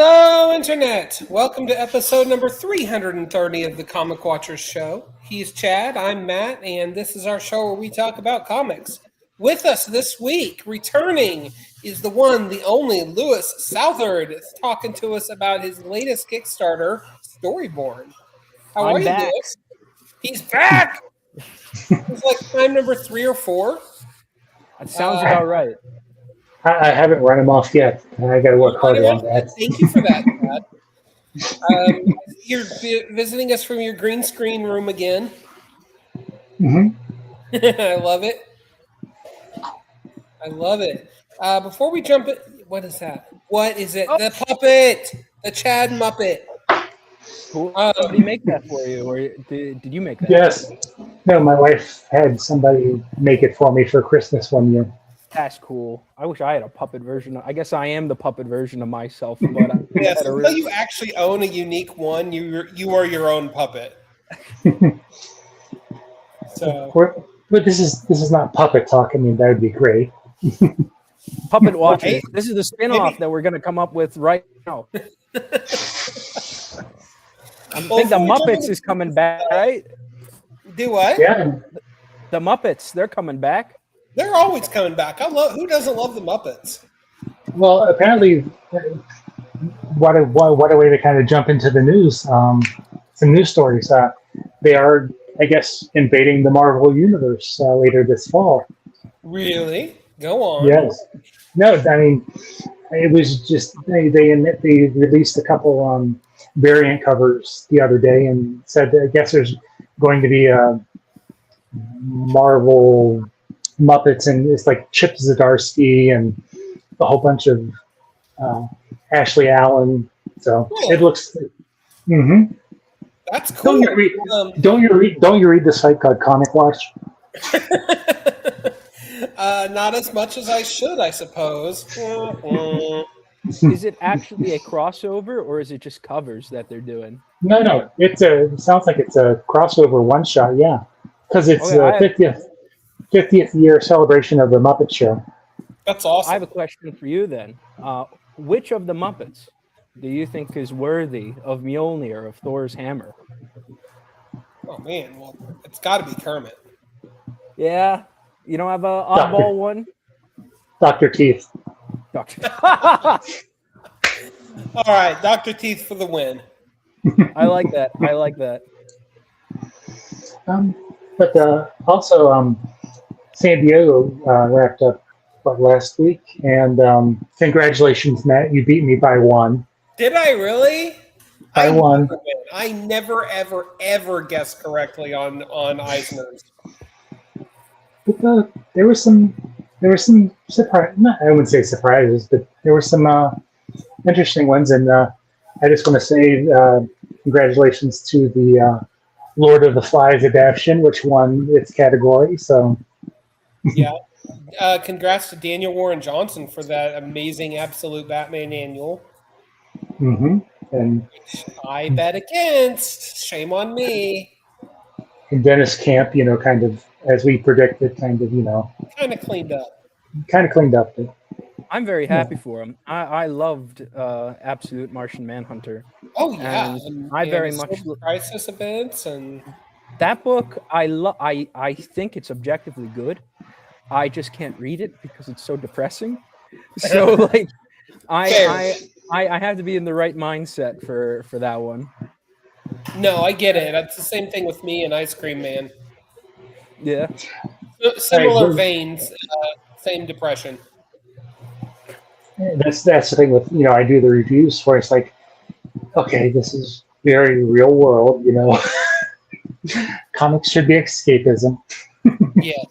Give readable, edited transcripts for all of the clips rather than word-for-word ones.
Hello, Internet! Welcome to episode number 330 of the Comic Watchers Show. He's Chad, I'm Matt, and this is our show where we talk about comics. With us this week, returning, is the one, the only, Lewis Southard, talking to us about his latest Kickstarter, Storyborne. How are you, Lewis? He's back! It's like time number 3 or 4. That sounds about right. I haven't run him off yet. I got to work harder on that. Thank you for that, Chad. You're visiting us from your green screen room again. Mm-hmm. I love it. I love it. Before we jump in, what is that? What is it? Oh. The puppet! The Chad Muppet. Somebody make that for you, or did you make that? Yes. No, my wife had somebody make it for me for Christmas one year. That's cool. I wish I had a puppet version. I guess I am the puppet version of myself. But yes, until you actually own a unique one, you are your own puppet. But this is not puppet talk. I mean, that would be great. Puppet Watchers. Right? This is the spin-off that we're going to come up with right now. I think the Muppets is coming back, right? Do what? Yeah. The Muppets, they're coming back. They're always coming back. Who doesn't love the Muppets? Well, apparently, what a way to kind of jump into the news. Some news stories. They are, I guess, invading the Marvel universe later this fall. Really? Go on. Yes. No, I mean, it was just they released a couple variant covers the other day and said that I guess there's going to be a Marvel Muppets, and it's like Chip Zdarsky and a whole bunch of Ashley Allen. So It looks. Mm-hmm. That's cool. Don't you read the site called Comic Watch? Not as much as I should, I suppose. Is it actually a crossover, or is it just covers that they're doing? No. It sounds like it's a crossover one shot. Yeah, because it's the 50th year celebration of the Muppet Show. That's awesome. I have a question for you then. Which of the Muppets do you think is worthy of Mjolnir, of Thor's hammer? Oh man, well, it's got to be Kermit. Yeah, you don't have an oddball one? Dr. Teeth. All right, Dr. Teeth for the win. I like that. But also, San Diego wrapped up last week, and congratulations, Matt. You beat me by 1. Did I really? I won. I never, ever guessed correctly on Eisner's. But there were some surprise. I wouldn't say surprises, but there were some interesting ones, and I just want to say congratulations to the Lord of the Flies adaptation, which won its category. So, yeah, congrats to Daniel Warren Johnson for that amazing Absolute Batman annual. Mm-hmm. And I bet against. Shame on me. And Dennis Camp, kind of as we predicted, kind of cleaned up. I'm very happy for him. I loved Absolute Martian Manhunter. Oh yeah, and I very much Crisis events and that book. I think it's objectively good. I just can't read it because it's so depressing. So I have to be in the right mindset for that one. No, I get it. That's the same thing with me and Ice Cream Man. Yeah. Similar veins, same depression. That's the thing with I do the reviews where it's like, okay, this is very real world, Comics should be escapism. Yes.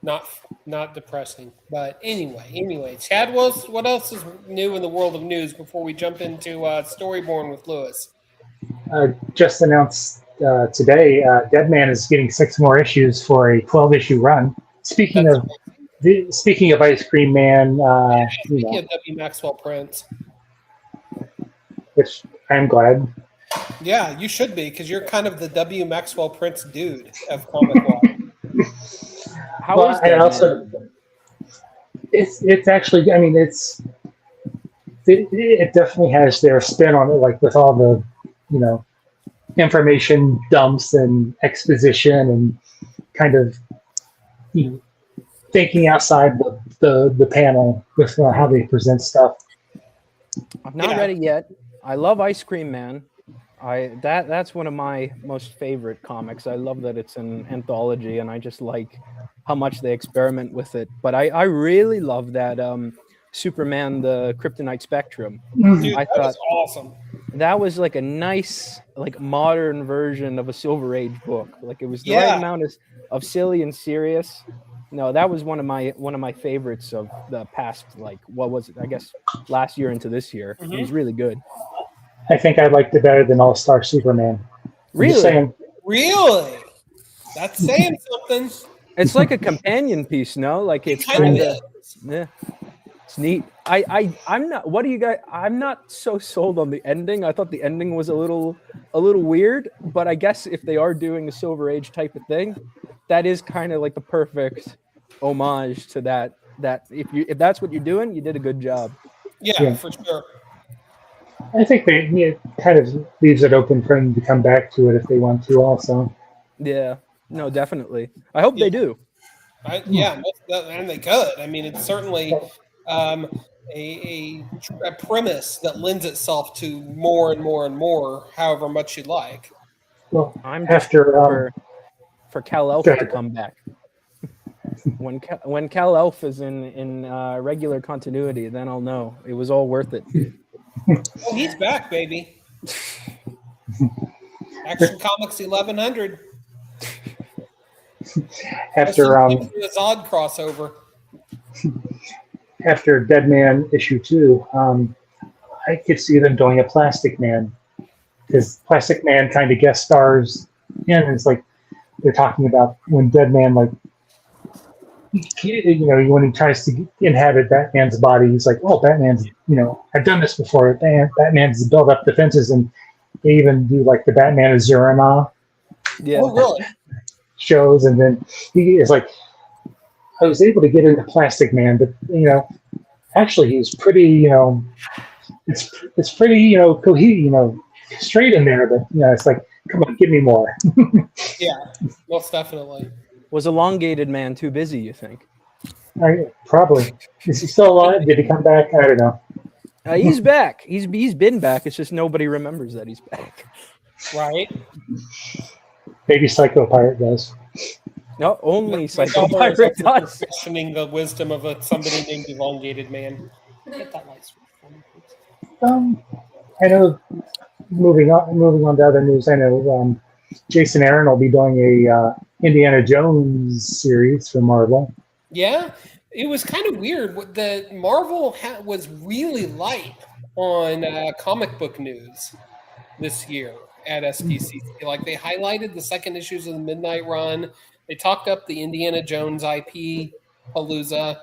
Not depressing. But anyway, Chad, what else is new in the world of news before we jump into Storyborne with Lewis? Just announced today, Deadman is getting 6 more issues for a 12-issue run. Speaking of Ice Cream Man, speaking of W. Maxwell Prince, which I'm glad. Yeah, you should be, because you're kind of the W. Maxwell Prince dude of Comic Watch. It's actually, I mean, it's it definitely has their spin on it, like with all the, information dumps and exposition and kind of thinking outside the panel with how they present stuff. I'm not ready yet. I love Ice Cream Man. That's one of my most favorite comics. I love that it's an anthology, and I just like how much they experiment with it. But I really love that Superman, the Kryptonite Spectrum. Dude, I that thought was awesome. that was like a nice, like modern version of a Silver Age book. Like it was the right amount of silly and serious. No, that was one of my favorites of the past. Like, what was it? I guess last year into this year. Mm-hmm. It was really good. I think I liked it better than All-Star Superman. Really? Really? That's saying something. It's like a companion piece, no? Like it's kind of. Yeah. It's neat. I'm not. What do you guys? I'm not so sold on the ending. I thought the ending was a little weird, but I guess if they are doing a Silver Age type of thing, that is kind of like the perfect homage to that. That if that's what you're doing, you did a good job. Yeah. For sure. I think it kind of leaves it open for them to come back to it if they want to also. Yeah. No, definitely. I hope they do. And they could. I mean, it's certainly a premise that lends itself to more and more and more, however much you like. Well, I'm after for Kal-El to come back. When Kal-El is in regular continuity, then I'll know it was all worth it. Oh, he's back, baby. Action Comics 1100. After the Zod crossover. After Dead Man issue 2, I could see them doing a Plastic Man, because Plastic Man kind of guest stars, and it's like they're talking about when Dead Man, like, when he tries to inhabit Batman's body, he's like, "Oh, Batman's, I've done this before." Batman's built up defenses, and they even do like the Batman of Zurima shows, and then he is like, I was able to get into Plastic Man, but actually he's pretty, it's pretty, straight in there, but it's like, come on, give me more. Yeah, most definitely. Was Elongated Man too busy, you think? Probably. Is he still alive? Did he come back? I don't know. He's back. He's been back. It's just nobody remembers that he's back. Right. Maybe Psycho Pirate does. No, only Psycho Pirate does. Questioning the wisdom of somebody named Elongated Man. Get that light switch for me, please. I know. Moving on to other news. I know Jason Aaron will be doing a Indiana Jones series for Marvel. Yeah, it was kind of weird. The Marvel was really light on comic book news this year at SDCC. Like, they highlighted the second issues of the Midnight Run. They talked up the Indiana Jones IP Palooza,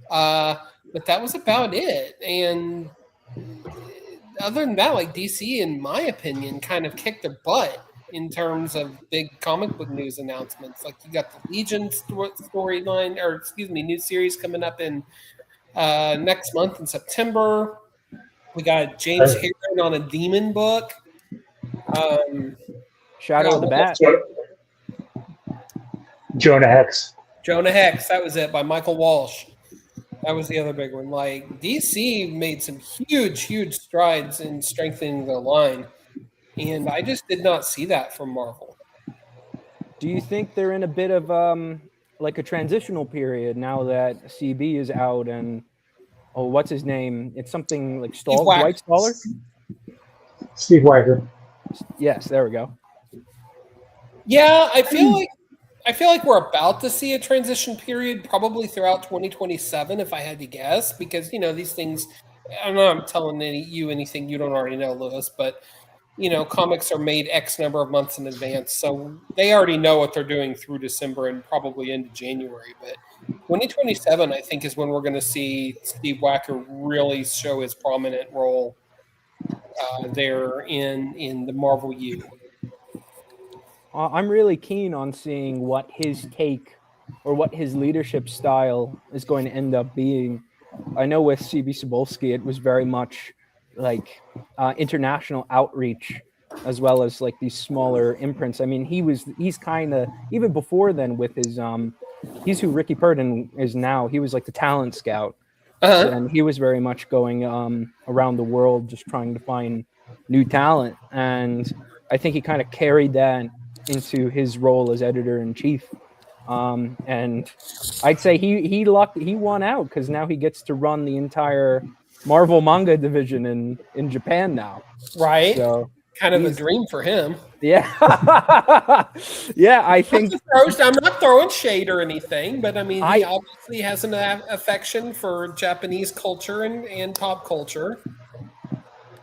but that was about it. And other than that, like, DC, in my opinion, kind of kicked their butt in terms of big comic book news announcements. Like, you got the Legion storyline, or new series coming up in next month in September. We got James Harren on a Demon book. Shadow of the Bat. Jonah Hex, that was it, by Michael Walsh. That was the other big one. Like, DC made some huge strides in strengthening their line, and I just did not see that from Marvel. Do you think they're in a bit of like a transitional period now that CB is out and what's his name? It's something like White Staller? Steve Weiger. Yes, there we go. Yeah, I feel like we're about to see a transition period probably throughout 2027, if I had to guess, because, these things, I don't know, I'm telling you anything you don't already know, Lewis, but, comics are made X number of months in advance, so they already know what they're doing through December and probably into January. But 2027, I think, is when we're going to see Steve Wacker really show his prominent role there in the Marvel U. I'm really keen on seeing what his take or what his leadership style is going to end up being I know with CB Cebulski, it was very much like international outreach, as well as like these smaller imprints. I mean, he's kind of, even before then with his he's who Ricky Purdon is now. He was like the talent scout. Uh-huh. And he was very much going around the world just trying to find new talent. And I think he kind of carried that into his role as editor-in-chief. And I'd say he won out, because now he gets to run the entire Marvel manga division in Japan now. Right. So kind of a dream for him. Yeah. Yeah, I think I'm not throwing shade or anything, but I mean, he obviously has an affection for Japanese culture and pop culture.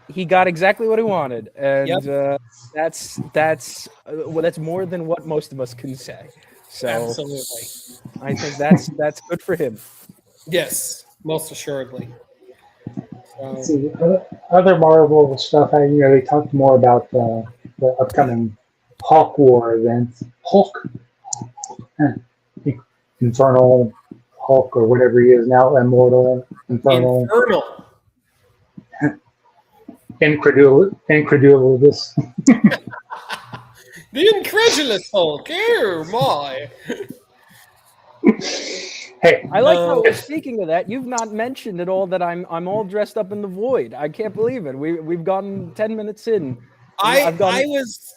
He got exactly what he wanted, and that's more than what most of us can say. So absolutely, I think that's good for him. Yes, most assuredly. Let's see, other Marvel stuff. They talked more about the upcoming Hulk War event. Hulk, Infernal Hulk, or whatever he is now, Immortal, Infernal. Incredulous. The incredulous Hulk. Oh my. Hey, I like how, speaking of that, you've not mentioned at all that I'm all dressed up in the Void. I can't believe it. We've gotten 10 minutes in. I was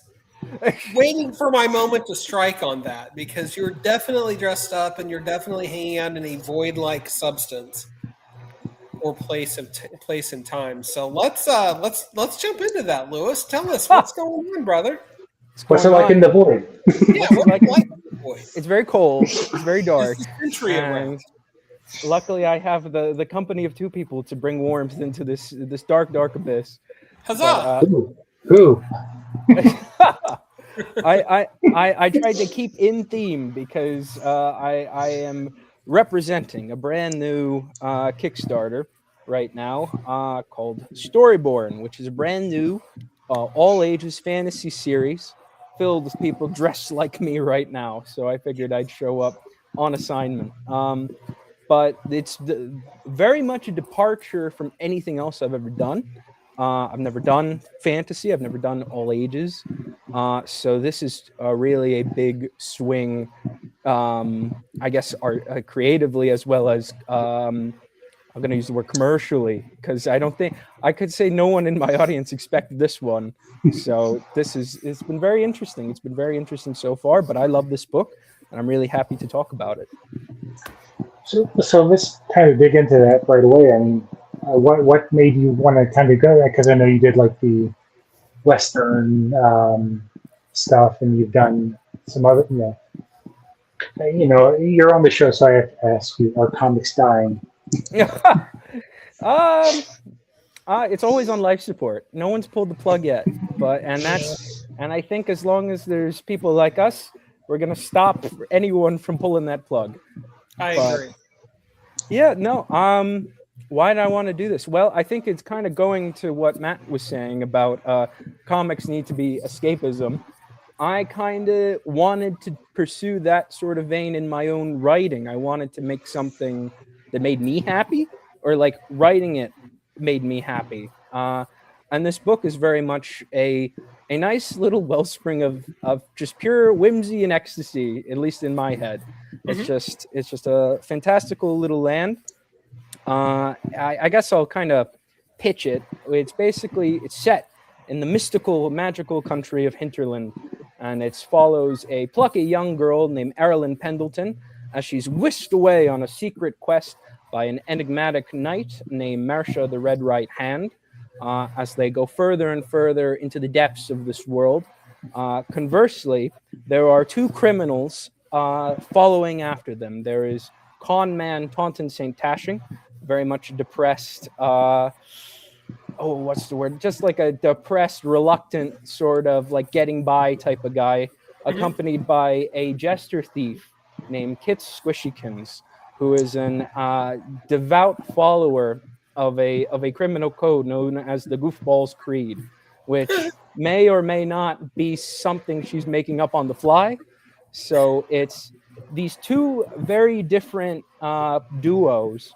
waiting for my moment to strike on that, because you're definitely dressed up and you're definitely hanging out in a void-like substance or place and time. So let's jump into that, Lewis. Tell us what's going on, brother. What's it like in the Void? Yeah, what's it like in the Void? It's very cold. It's very dark. And luckily, I have the company of two people to bring warmth into this dark abyss. Huzzah! Who? I tried to keep in theme, because I am representing a brand new Kickstarter right now called Storyborne, which is a brand new all ages fantasy series filled with people dressed like me right now. So I figured I'd show up on assignment. But it's very much a departure from anything else I've ever done. I've never done fantasy. I've never done all ages. So this is really a big swing, I guess, creatively, as well as I'm going to use the word commercially, because I don't think I could say no one in my audience expected this one. So it's been very interesting. It's been very interesting so far, but I love this book and I'm really happy to talk about it. So let's kind of dig into that right away. I mean, what made you want to kind of go there? Because I know you did like the Western stuff, and you've done some other, you're on the show, so I have to ask you, are comics dying? It's always on life support. No one's pulled the plug yet, and I think as long as there's people like us, we're gonna stop anyone from pulling that plug. I agree. Yeah, no. Why did I want to do this? Well, I think it's kind of going to what Matt was saying about comics need to be escapism. I kind of wanted to pursue that sort of vein in my own writing. I wanted to make something that made me happy, or like writing it made me happy. And this book is very much a nice little wellspring of just pure whimsy and ecstasy, at least in my head. Mm-hmm. It's just a fantastical little land. I guess I'll kind of pitch it. It's set in the mystical, magical country of Hinterland, and it follows a plucky young girl named Erilyn Pendleton as she's whisked away on a secret quest by an enigmatic knight named Marcia the Red Right Hand, as they go further and further into the depths of this world. Conversely, there are two criminals following after them. There is con man Taunton St. Tashing, very much depressed, what's the word? Just like a depressed, reluctant, sort of like getting by type of guy, accompanied by a jester thief named Kit Squishykins, who is an devout follower of a criminal code known as the Goofball's Creed, which may or may not be something she's making up on the fly. So it's these two very different duos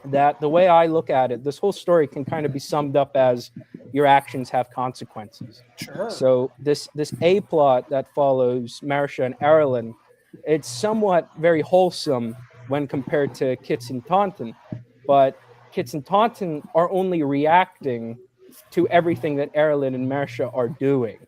that the way I look at it, this whole story can kind of be summed up as your actions have consequences. Sure. So this A plot that follows Marcia and Erilyn, it's somewhat very wholesome when compared to Kits and Taunton, but Kits and Taunton are only reacting to everything that Erilyn and Marcia are doing.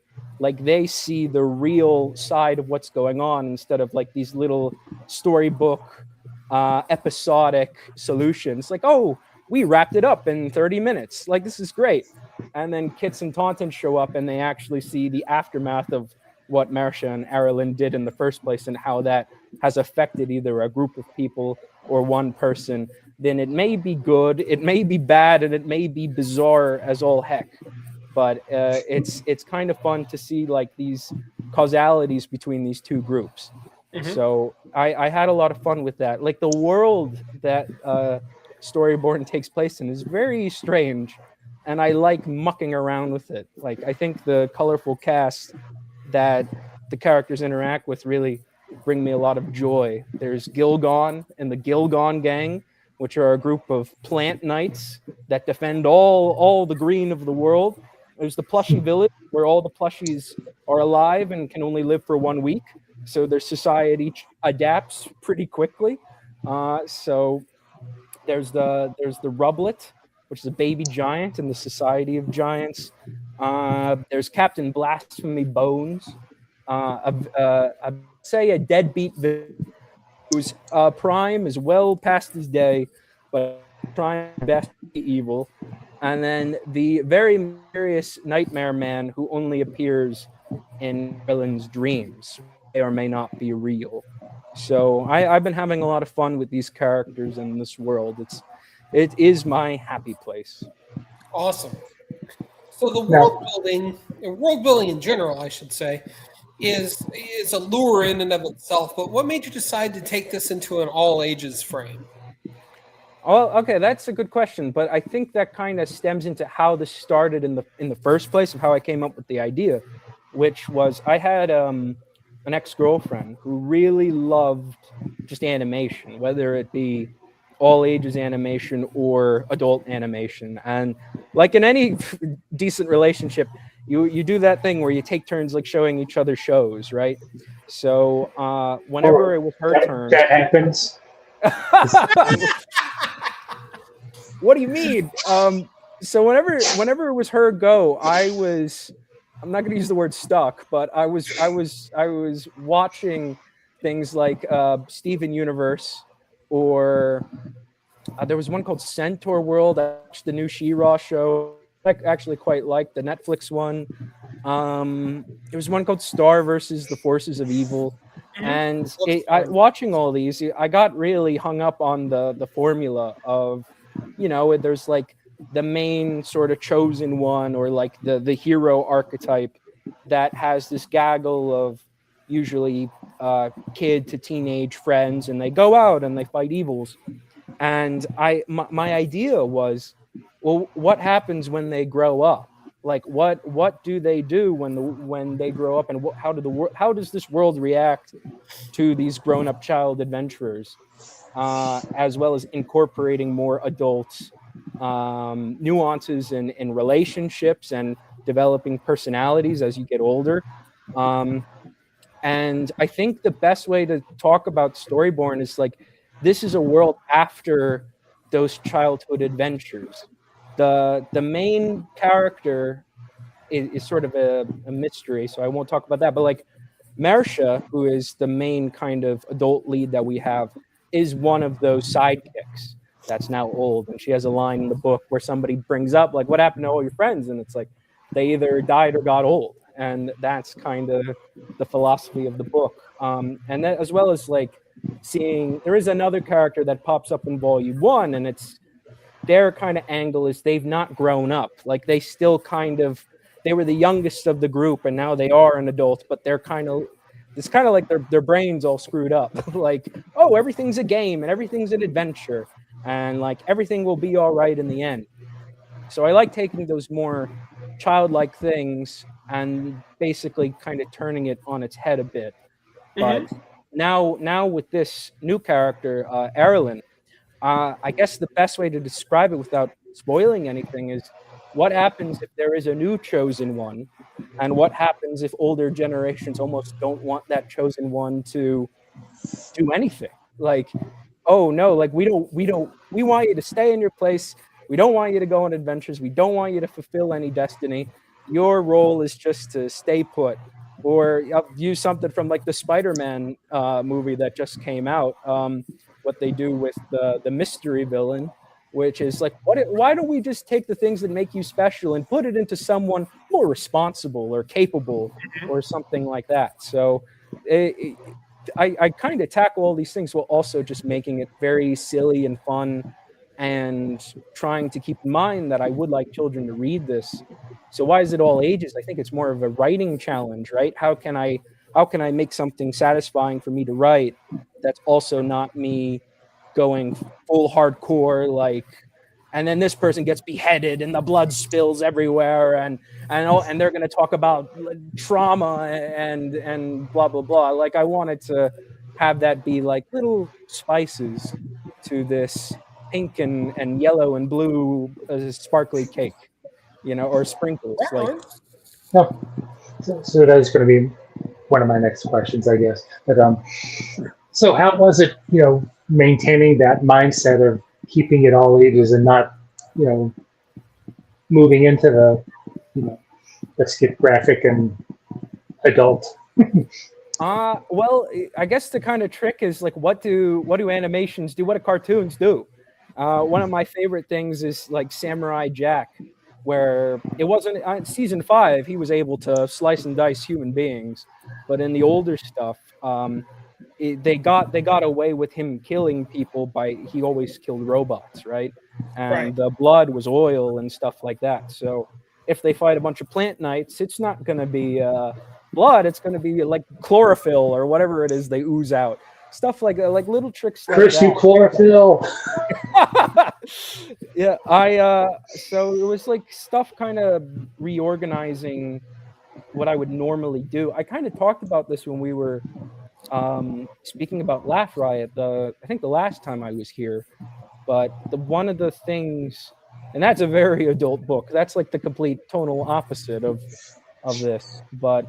Like they see the real side of what's going on instead of like these little storybook episodic solutions. Like, oh, we wrapped it up in 30 minutes. Like, this is great. And then Kits and Taunton show up and they actually see the aftermath of what Marcia and Erilyn did in the first place and how that has affected either a group of people or one person. Then it may be good, it may be bad, and it may be bizarre as all heck. But it's kind of fun to see like these causalities between these two groups. Mm-hmm. So I had a lot of fun with that. Like the world that Storyborne takes place in is very strange, and I like mucking around with it. Like I think the colorful cast that the characters interact with really bring me a lot of joy. There's Gilgon and the Gilgon Gang, which are a group of plant knights that defend all the green of the world. There's the Plushie Village, where all the plushies are alive and can only live for 1 week. So their society adapts pretty quickly. So there's the Rublet, which is a baby giant in the Society of Giants. There's Captain Blasphemy Bones. I'd say a deadbeat whose prime is well past his day, but trying best to be evil. And then the very mysterious Nightmare Man who only appears in Erilyn's dreams. May or may not be real. So I've been having a lot of fun with these characters in this world. It is my happy place. Awesome. So the world building in general, I should say, is a lure in and of itself. But what made you decide to take this into an all ages frame? Oh, okay, that's a good question. But I think that kind of stems into how this started in the first place, of how I came up with the idea, which was I had an ex-girlfriend who really loved just animation, whether it be all ages animation or adult animation. And like in any decent relationship, you do that thing where you take turns like showing each other shows, right? So whenever it was her turn, that happens. What do you mean? So whenever it was her go, I'm not going to use the word stuck, but I was watching things like Steven Universe, or there was one called Centaur World. I watched the new She-Ra show. I actually quite liked the Netflix one. There was one called Star versus the Forces of Evil. And watching all these, I got really hung up on the formula of, there's like the main sort of chosen one, or like the hero archetype that has this gaggle of usually kid to teenage friends, and they go out and they fight evils. And my idea was, well, what happens when they grow up? Like what do they do when they grow up, and how does this world react to these grown-up child adventurers, as well as incorporating more adult nuances in relationships and developing personalities as you get older. And I think the best way to talk about Storyborne is like, this is a world after those childhood adventures. The main character is sort of a mystery, so I won't talk about that. But like Marcia, who is the main kind of adult lead that we have, is one of those sidekicks that's now old. And she has a line in the book where somebody brings up, like, what happened to all your friends? And it's like, they either died or got old. And that's kind of the philosophy of the book. And that, as well as like seeing, there is another character that pops up in volume 1, and it's their kind of angle is they've not grown up. Like they still they were the youngest of the group, and now they are an adult, but they're it's kind of like their brains all screwed up. Like, oh, everything's a game and everything's an adventure, and like everything will be all right in the end. So I like taking those more childlike things and basically kind of turning it on its head a bit. But now with this new character, Erilyn, I guess the best way to describe it without spoiling anything is what happens if there is a new chosen one, and what happens if older generations almost don't want that chosen one to do anything. Like, oh no, like we want you to stay in your place. We don't want you to go on adventures. We don't want you to fulfill any destiny. Your role is just to stay put. Or I'll use something from like the Spider-Man movie that just came out. What they do with the mystery villain, which is like, why don't we just take the things that make you special and put it into someone more responsible or capable or something like that. So I kind of tackle all these things while also just making it very silly and fun, and trying to keep in mind that I would like children to read this. So why is it all ages? I think it's more of a writing challenge, right? How can I make something satisfying for me to write that's also not me going full hardcore, like, and then this person gets beheaded and the blood spills everywhere, and they're going to talk about trauma and blah blah blah. Like, I wanted to have that be like little spices to this pink and yellow and blue sparkly cake, or sprinkles. Like, No. So that is going to be one of my next questions, I guess. But so how was it, maintaining that mindset of keeping it all ages and not, moving into the, let's get graphic and adult. Well, I guess the kind of trick is like, what do animations do? What do cartoons do? One of my favorite things is like Samurai Jack, where it wasn't season 5, he was able to slice and dice human beings, but in the older stuff, they got away with him killing people he always killed robots, right? And the blood was oil and stuff like that. So if they fight a bunch of plant knights, it's not going to be blood. It's going to be like chlorophyll or whatever it is they ooze out. Stuff like little tricks like Curse that. you, chlorophyll. Yeah, so it was like stuff kind of reorganizing what I would normally do. I kind of talked about this when we were speaking about Laugh Riot, I think the last time I was here. But one of the things, and that's a very adult book. That's like the complete tonal opposite of this. But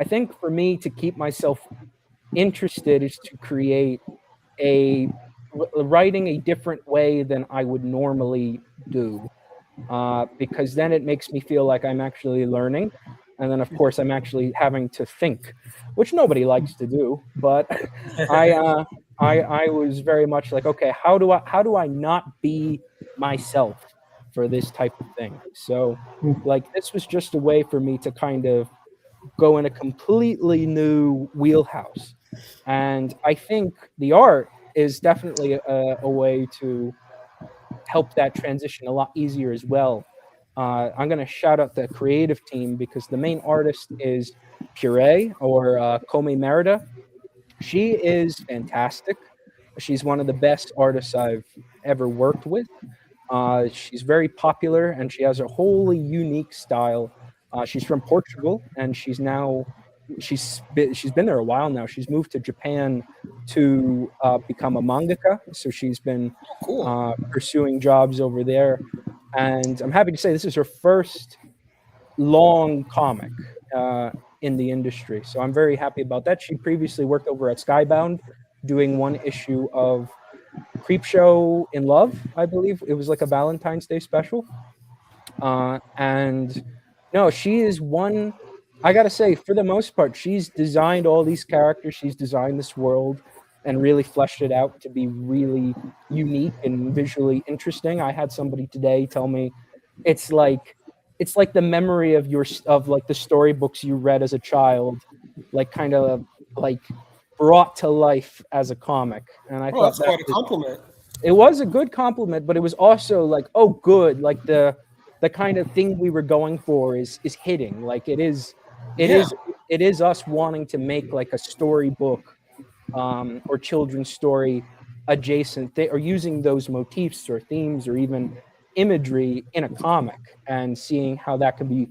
I think for me to keep myself interested is to create writing a different way than I would normally do, because then it makes me feel like I'm actually learning, and then of course I'm actually having to think, which nobody likes to do. But I was very much like, okay, how do I not be myself for this type of thing? So like this was just a way for me to kind of go in a completely new wheelhouse. And I think the art is definitely a way to help that transition a lot easier as well. I'm going to shout out the creative team because the main artist is Puree, or Komi Merida. She is fantastic. She's one of the best artists I've ever worked with. She's very popular and she has a wholly unique style. She's from Portugal, and she's been there a while now. She's moved to Japan to become a mangaka, so she's been pursuing jobs over there. And I'm happy to say this is her first long comic in the industry, so I'm very happy about that. She previously worked over at Skybound doing one issue of Creepshow in Love, I believe. It was like a Valentine's Day special. And no, she is one, I gotta say, for the most part, she's designed all these characters, she's designed this world and really fleshed it out to be really unique and visually interesting. I had somebody today tell me it's like the memory of like the storybooks you read as a child, like kind of like brought to life as a comic. And I thought that's quite a compliment. It was a good compliment, but it was also like, oh, good, like the kind of thing we were going for is hitting. Like it is us wanting to make like a storybook or children's story adjacent or using those motifs or themes or even imagery in a comic, and seeing how that can be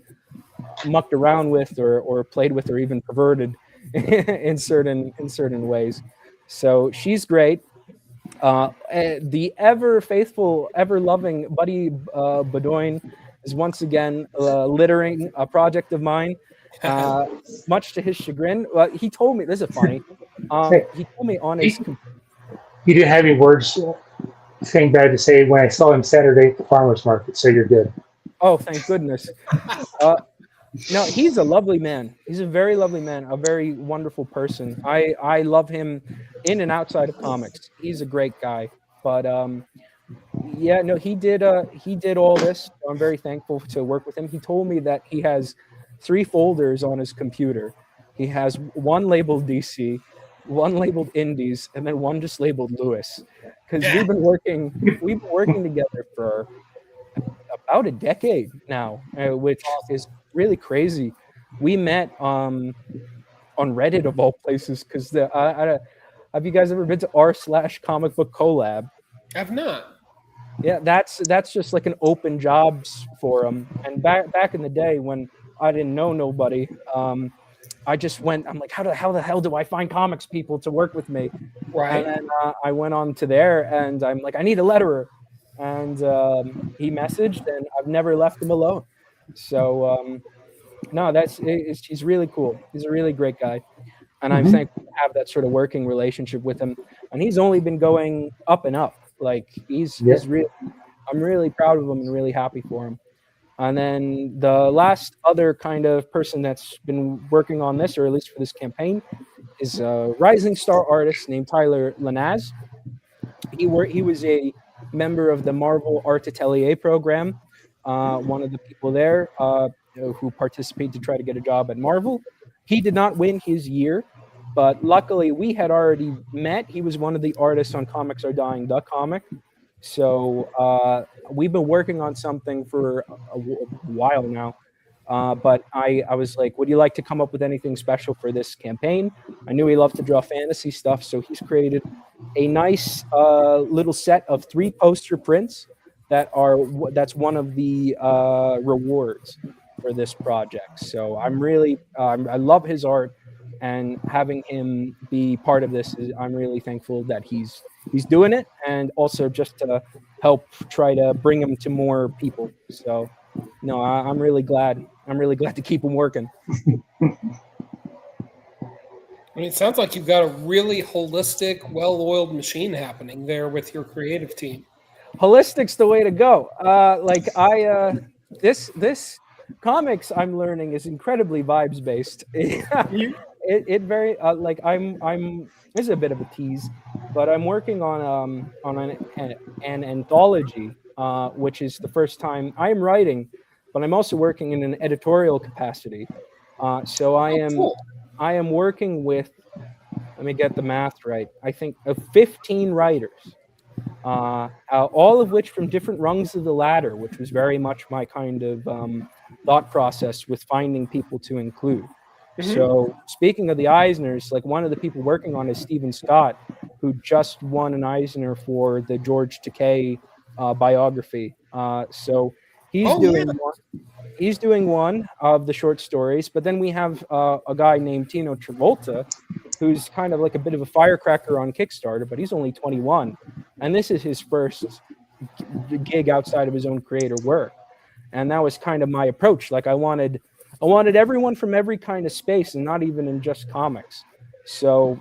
mucked around with or played with or even perverted in certain ways. So she's great. The ever faithful, ever loving Buddy Bedoin is once again littering a project of mine, much to his chagrin. He told me, this is funny. Hey, He told me on his. he didn't have any words saying bad to say when I saw him Saturday at the farmer's market, so you're good. Oh, thank goodness. No, he's a lovely man. He's a very lovely man, a very wonderful person. I love him in and outside of comics. He's a great guy. But yeah, no, he did all this. I'm very thankful to work with him. He told me that he has 3 folders on his computer. He has one labeled DC, one labeled Indies, and then one just labeled Lewis. Because we've been working together for about a decade now, which is really crazy. We met on Reddit of all places, because have you guys ever been to r/comic book collab? I've not. Yeah, that's just like an open jobs forum. And back in the day when I didn't know nobody, I just went. I'm like, how the hell do I find comics people to work with me? Right. And then I went on to there, and I'm like, I need a letterer. And he messaged, and I've never left him alone. So no, he's really cool. He's a really great guy, and I'm thankful to have that sort of working relationship with him. And he's only been going up and up. Like he's really, I'm really proud of him and really happy for him. And then the last other kind of person that's been working on this, or at least for this campaign, is a rising star artist named Tyler Lanaz. He was a member of the Marvel Art Atelier program, one of the people there who participated to try to get a job at Marvel. He did not win his year, but luckily we had already met. He was one of the artists on Comics Are Dying, the comic. So we've been working on something for a while now. But I was like, would you like to come up with anything special for this campaign? I knew he loved to draw fantasy stuff, so he's created a nice little set of 3 poster prints that's one of the rewards for this project. So I'm really I love his art, and having him be part of this I'm really thankful that he's doing it, and also just to help try to bring him to more people. So no, I'm really glad to keep him working. I mean, it sounds like you've got a really holistic, well-oiled machine happening there with your creative team. Holistic's the way to go. This comics I'm learning is incredibly vibes based. It very like I'm. This is a bit of a tease, but I'm working on an anthology, which is the first time I am writing, but I'm also working in an editorial capacity. So I am working with, let me get the math right, I think of 15 writers, all of which from different rungs of the ladder, which was very much my kind of thought process with finding people to include. So speaking of the Eisners, like one of the people working on is Stephen Scott, who just won an Eisner for the George Takei biography. So he's doing one of the short stories, but then we have a guy named Tino Travolta, who's kind of like a bit of a firecracker on Kickstarter, but he's only 21. And this is his first gig outside of his own creator work. And that was kind of my approach. Like I wanted everyone from every kind of space, and not even in just comics. So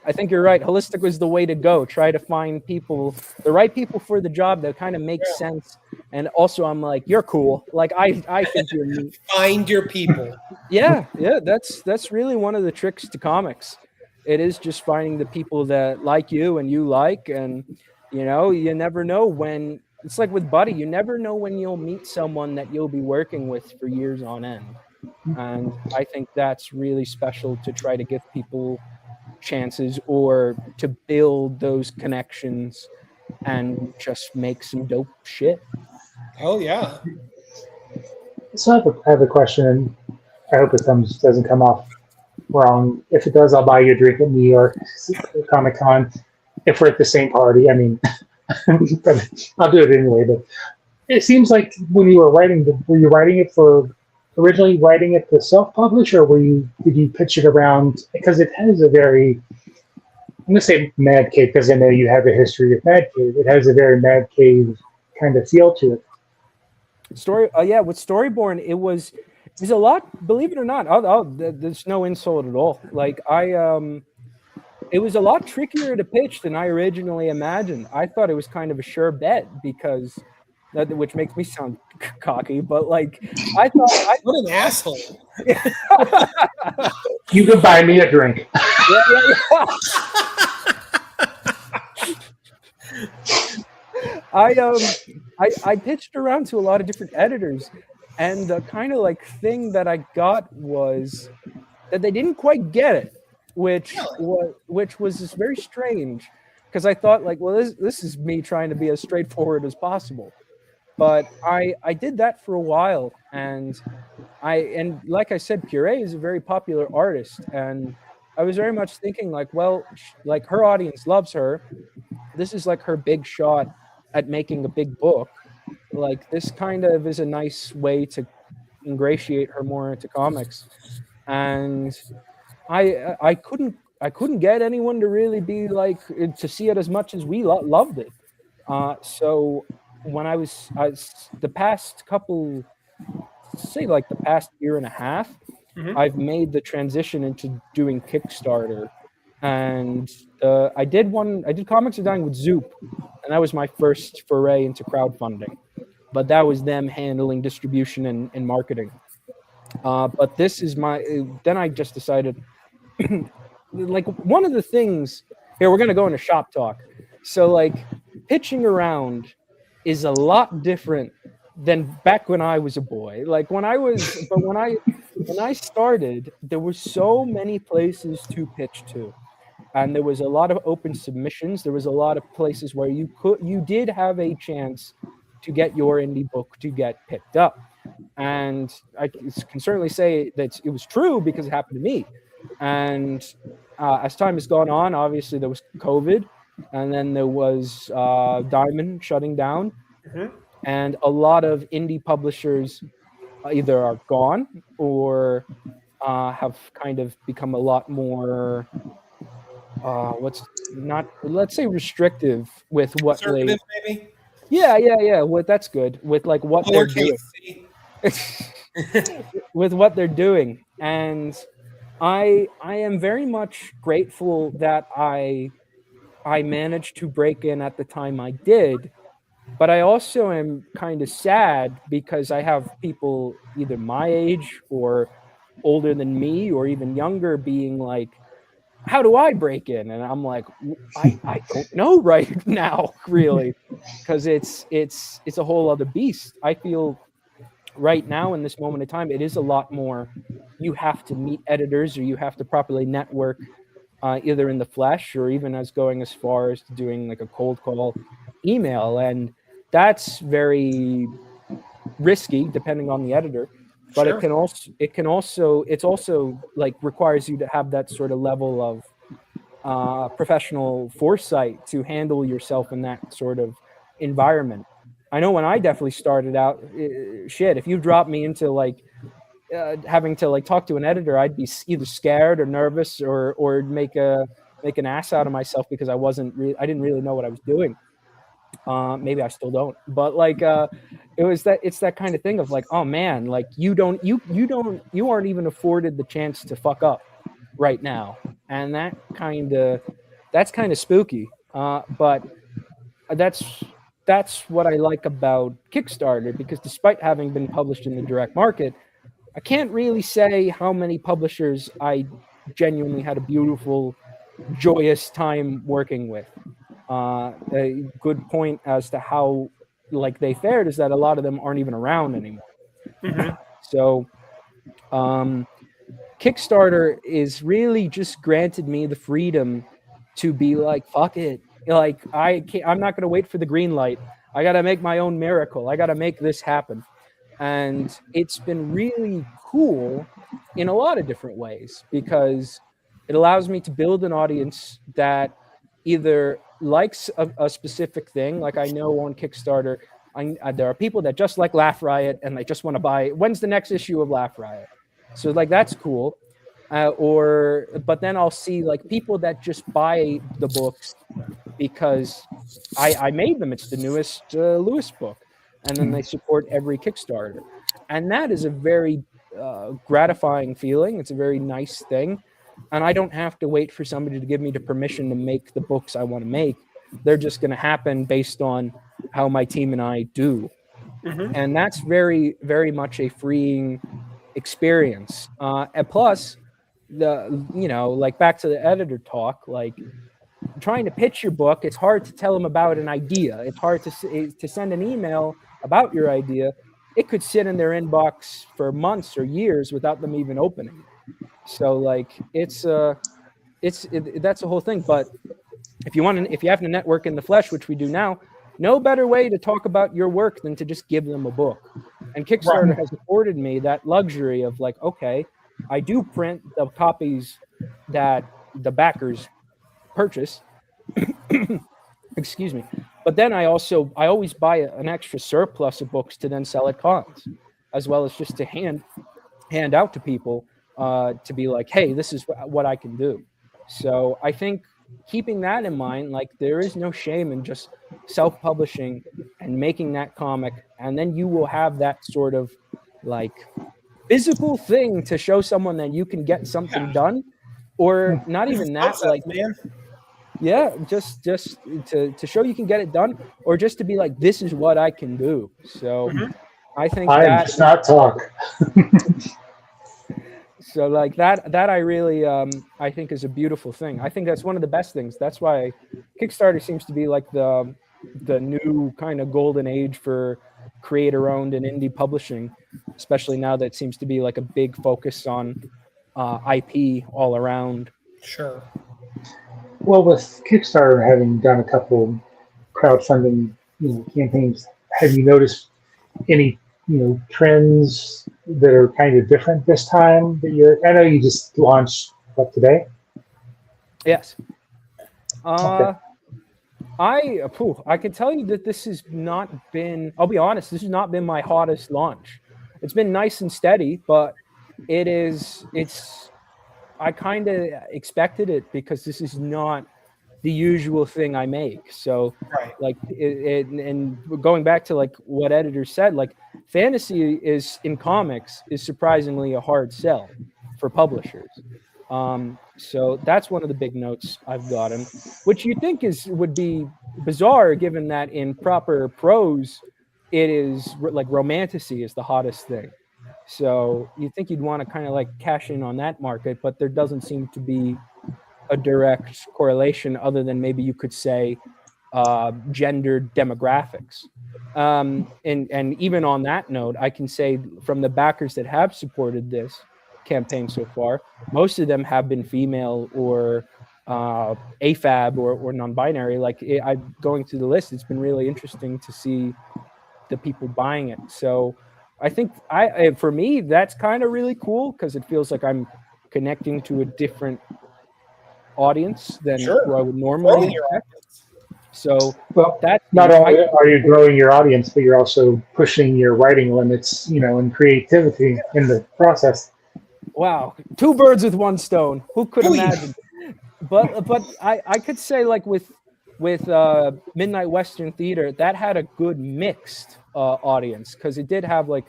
I think you're right. Holistic was the way to go. Try to find people, the right people for the job that kind of makes sense. And also I'm like, you're cool. Like I think you're neat. Find your people. Yeah. That's really one of the tricks to comics. It is just finding the people that like you and you like, and you know, you never know when. It's like with Buddy, you never know when you'll meet someone that you'll be working with for years on end. And I think that's really special, to try to give people chances or to build those connections and just make some dope shit. Oh, yeah. So I have a question, and I hope it doesn't come off wrong. If it does, I'll buy you a drink at New York Comic Con if we're at the same party. I mean, but I'll do it anyway. But it seems like when you were writing, were you originally writing it to self-publish, or did you pitch it around? Because it has a very I'm gonna say Mad Cave because I know you have a history with Mad Cave. It has a very Mad Cave kind of feel to it. Yeah, with Storyborne, it was a lot. Believe it or not, there's no insult at all. Like it was a lot trickier to pitch than I originally imagined. I thought it was kind of a sure bet because which makes me sound cocky, but like I thought what an asshole. You could buy me a drink. Yeah. I pitched around to a lot of different editors, and the kind of like thing that I got was that they didn't quite get it, which was just very strange because I thought like, well, this is me trying to be as straightforward as possible. But I did that for a while, and like I said, Puree is a very popular artist, and I was very much thinking like, well, like her audience loves her. This is like her big shot at making a big book. Like this kind of is a nice way to ingratiate her more into comics, and I couldn't get anyone to really be like to see it as much as we loved it. So when I was the past couple, say like the past year and a half, I've made the transition into doing Kickstarter, and I did Comics Are Dying with Zoop, and that was my first foray into crowdfunding, but that was them handling distribution and marketing. But this is then I just decided, like one of the things here, we're going to go into shop talk. So like pitching around is a lot different than back when I was a boy. Like when I started, there were so many places to pitch to, and there was a lot of open submissions. There was a lot of places where you did have a chance to get your indie book to get picked up. And I can certainly say that it was true because it happened to me. And as time has gone on, obviously there was COVID, and then there was Diamond shutting down, and a lot of indie publishers either are gone or have kind of become a lot more let's say restrictive with what they maybe. Yeah. That's good with like what they're doing. With what they're doing, and I am very much grateful that I managed to break in at the time I did, but I also am kind of sad because I have people either my age or older than me or even younger being like, how do I break in? And I'm like, I don't know right now, really, because it's a whole other beast. I feel right now in this moment in time, it is a lot more. You have to meet editors, or you have to properly network, either in the flesh or even as going as far as doing like a cold call email, and that's very risky depending on the editor. But sure. It's also like requires you to have that sort of level of professional foresight to handle yourself in that sort of environment. I know when I definitely started out, if you dropped me into like having to like talk to an editor, I'd be either scared or nervous or make an ass out of myself because I didn't really know what I was doing. Maybe I still don't, but like it's that kind of thing of like, oh man, like you aren't even afforded the chance to fuck up right now, and that's kind of spooky. But that's what I like about Kickstarter, because despite having been published in the direct market, I can't really say how many publishers I genuinely had a beautiful, joyous time working with. A good point as to how like they fared is that a lot of them aren't even around anymore. So Kickstarter is really just granted me the freedom to be like, fuck it. Like I'm not going to wait for the green light. I got to make my own miracle. I got to make this happen. And it's been really cool in a lot of different ways, because it allows me to build an audience that either likes a specific thing. Like I know on Kickstarter, there are people that just like Laugh Riot and they just want to buy, when's the next issue of Laugh Riot? So like, that's cool. but then I'll see like people that just buy the books because I made them. It's the newest Lewis book, and then they support every Kickstarter, and that is a very gratifying feeling. It's a very nice thing, and I don't have to wait for somebody to give me the permission to make the books I want to make. They're just going to happen based on how my team and I do, and that's very, very much a freeing experience. And plus, like back to the editor talk, like trying to pitch your book, it's hard to tell them about an idea. It's hard to send an email about your idea. It could sit in their inbox for months or years without them even opening it. So like that's a whole thing. But if you have to network in the flesh, which we do now, no better way to talk about your work than to just give them a book. And Kickstarter has afforded me that luxury of like, okay, I do print the copies that the backers purchase. Excuse me. But then I always buy an extra surplus of books to then sell at cons, as well as just to hand out to people to be like, hey, this is what I can do. So I think keeping that in mind, like there is no shame in just self-publishing and making that comic, and then you will have that sort of like physical thing to show someone that you can get something done, or not even that, like man. Yeah, just to show you can get it done, or just to be like, this is what I can do. So I think I just not talk. So like that I really I think is a beautiful thing. I think that's one of the best things. That's why Kickstarter seems to be like the new kind of golden age for creator owned and indie publishing, especially now that it seems to be like a big focus on IP all around. Sure. Well, with Kickstarter having done a couple crowdfunding campaigns, have you noticed any trends that are kind of different this time? I know you just launched today. Yes. Okay. I can tell you that this has not been, I'll be honest, this has not been my hottest launch. It's been nice and steady, but I kind of expected it because this is not the usual thing I make. So like and going back to like what editors said, like fantasy is in comics is surprisingly a hard sell for publishers. So that's one of the big notes I've gotten, which you think would be bizarre given that in proper prose, it is like romantasy is the hottest thing. So you think you'd want to kind of like cash in on that market, but there doesn't seem to be a direct correlation other than maybe you could say gender demographics. And even on that note, I can say from the backers that have supported this campaign so far, most of them have been female or AFAB or non-binary. Like I'm going through the list, it's been really interesting to see the people buying it. So I think for me, that's kind of really cool because it feels like I'm connecting to a different audience than who I would normally expect. So not only are you growing your audience, but you're also pushing your writing limits, and creativity in the process. Wow, two birds with one stone. Who could imagine? But I could say like with Midnight Western Theater, that had a good mixed audience because it did have like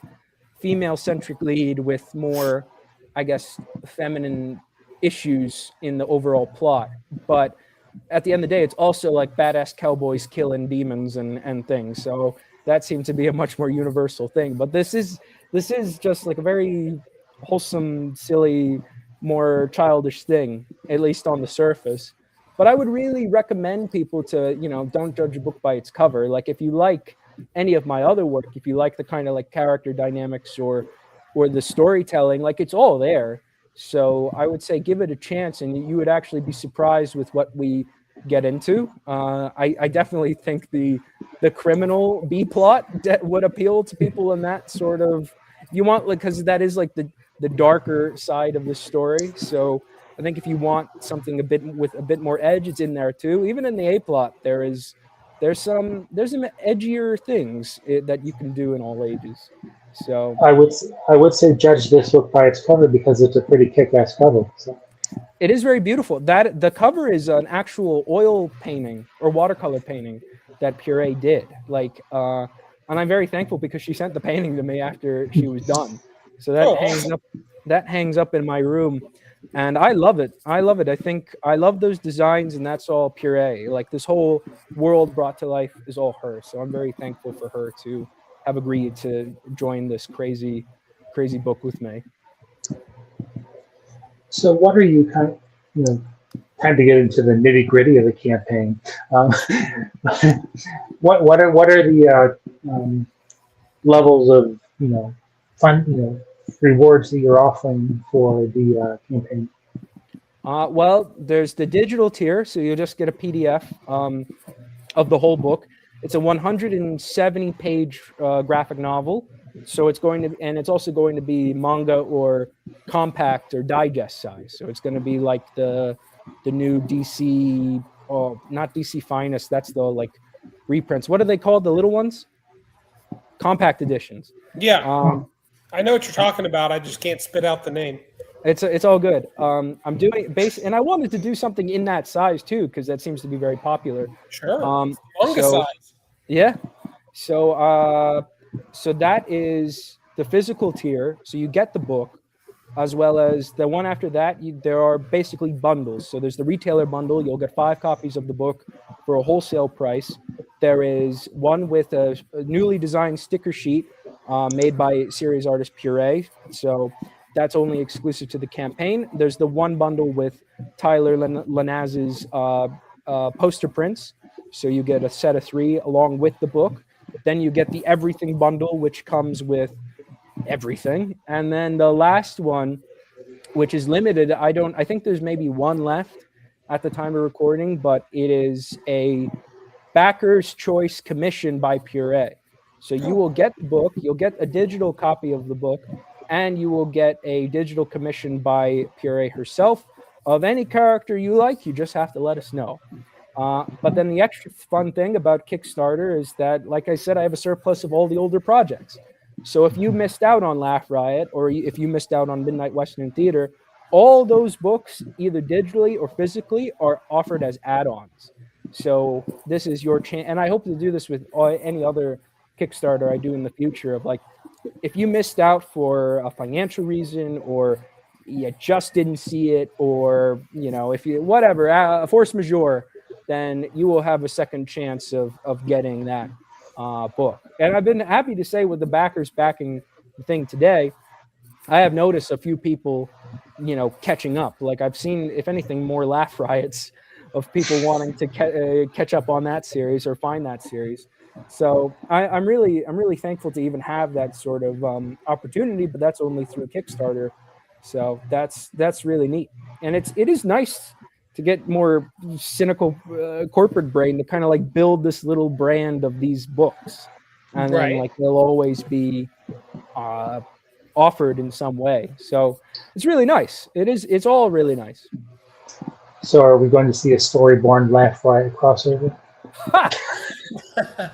female-centric lead with more, I guess, feminine issues in the overall plot. But at the end of the day, it's also like badass cowboys killing demons and things. So that seemed to be a much more universal thing. But this is just like a very wholesome, silly, more childish thing, at least on the surface. But I would really recommend people to, don't judge a book by its cover. Like if you like any of my other work, if you like the kind of like character dynamics or the storytelling, like it's all there. So I would say give it a chance, and you would actually be surprised with what we get into. I definitely think the criminal B plot would appeal to people in that sort of, you want, like, because that is like the darker side of the story. So I think if you want something with a bit more edge, it's in there too. Even in the A plot, there is there's some edgier things that you can do in all ages. So I would say judge this book by its cover because it's a pretty kick-ass cover. So. it is very beautiful. That the cover is an actual oil painting or watercolor painting that Puree did. Like, and I'm very thankful because she sent the painting to me after she was done. So that hangs up. That hangs up in my room, and I love it. I love it. I think I love those designs, and that's all Puree. Like this whole world brought to life is all her. So I'm very thankful for her to have agreed to join this crazy book with me. So, what are you time to get into the nitty gritty of the campaign? What are the levels of fun rewards that you're offering for the campaign? Well, there's the digital tier, so you'll just get a PDF of the whole book. It's a 170-page graphic novel. So it's going to, and it's also going to be manga or compact or digest size. So it's going to be like the new DC, not DC Finest. That's the like reprints. What are they called? The little ones? Compact editions. Yeah, I know what you're talking about. I just can't spit out the name. It's all good. I'm doing and I wanted to do something in that size too because that seems to be very popular. Sure. Manga size. Yeah. So that is the physical tier. So you get the book, as well as the one after that. There are basically bundles. So there's the retailer bundle. You'll get 5 copies of the book for a wholesale price. There is one with a newly designed sticker sheet made by series artist Puree. So that's only exclusive to the campaign. There's the one bundle with Tyler Lanaz's poster prints. So you get a set of 3 along with the book. Then you get the everything bundle, which comes with everything. And then the last one, which is limited, I think there's maybe one left at the time of recording, but it is a backer's choice commission by Puree. So you will get the book, you'll get a digital copy of the book, and you will get a digital commission by Puree herself of any character you like. You just have to let us know. But then the extra fun thing about Kickstarter is that, like I said, I have a surplus of all the older projects. So if you missed out on Laugh Riot, or if you missed out on Midnight Western Theater, all those books, either digitally or physically, are offered as add-ons. So this is your chance, and I hope to do this with any other Kickstarter I do in the future. Of like, if you missed out for a financial reason, or you just didn't see it, or if you a force majeure, then you will have a second chance of getting that book. And I've been happy to say, with the backers backing the thing today, I have noticed a few people, catching up. Like I've seen, if anything, more Laugh Riots of people wanting to catch up on that series or find that series. So I'm really thankful to even have that sort of opportunity, but that's only through Kickstarter. So that's really neat. And it is nice to get more cynical corporate brain to kind of like build this little brand of these books, and then like they'll always be offered in some way. So it's really nice. It's all really nice. So are we going to see a Storyborne Laugh Riot crossover?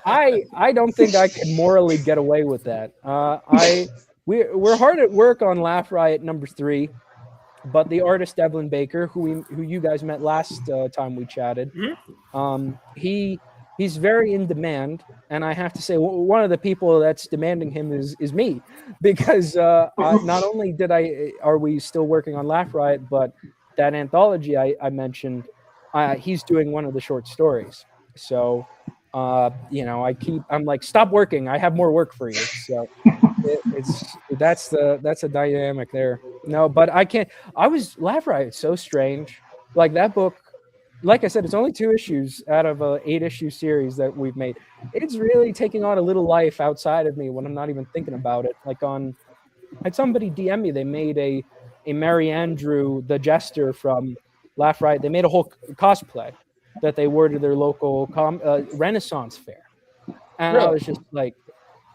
I don't think I can morally get away with that. We're hard at work on Laugh Riot number 3. But the artist Devlin Baker, who you guys met last time we chatted, he's very in demand, and I have to say one of the people that's demanding him is me, because not only are we still working on Laugh Riot, but that anthology I mentioned, he's doing one of the short stories. So I'm like, stop working, I have more work for you. So that's a dynamic there. No, but I can't. Laugh Riot, so strange. Like that book, like I said, it's only 2 issues out of a 8-issue series that we've made. It's really taking on a little life outside of me when I'm not even thinking about it. Like had somebody DM me, they made a Mary Andrew, the Jester from Laugh Riot. They made a whole cosplay that they wore to their local Renaissance fair, and really? I was just like,